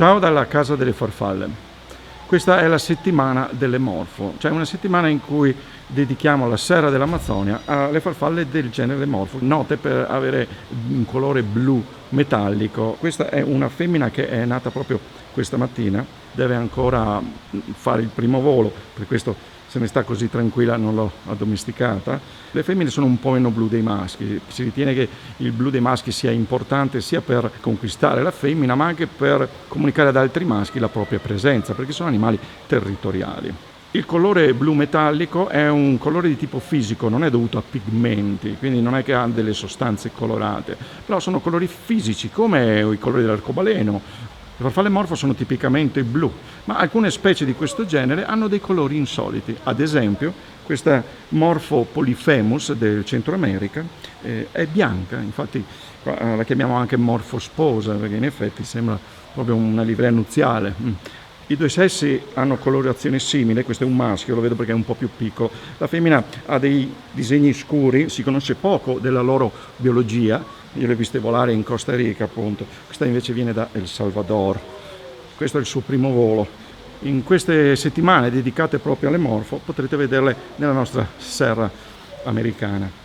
Ciao dalla Casa delle Farfalle. Questa è la settimana delle morfo, cioè una settimana in cui dedichiamo la Serra dell'Amazzonia alle farfalle del genere morfo, note per avere un colore blu metallico. Questa è una femmina che è nata proprio questa mattina, deve ancora fare il primo volo, per questo se ne sta così tranquilla, non l'ho addomesticata. Le femmine sono un po' meno blu dei maschi, si ritiene che il blu dei maschi sia importante sia per conquistare la femmina ma anche per comunicare ad altri maschi la propria presenza, perché sono animali territoriali. Il colore blu metallico è un colore di tipo fisico, non è dovuto a pigmenti, quindi non è che ha delle sostanze colorate, però sono colori fisici come i colori dell'arcobaleno. Le farfalle morfo sono tipicamente blu, ma alcune specie di questo genere hanno dei colori insoliti. Ad esempio, questa Morpho polyphemus del Centro America è bianca, infatti la chiamiamo anche Morpho sposa, perché in effetti sembra proprio una livrea nuziale. I due sessi hanno colorazione simile, questo è un maschio, lo vedo perché è un po' più piccolo. La femmina ha dei disegni scuri, si conosce poco della loro biologia. Io le ho viste volare in Costa Rica, appunto. Questa invece viene da El Salvador. Questo è il suo primo volo. In queste settimane dedicate proprio alle morfo potrete vederle nella nostra serra americana.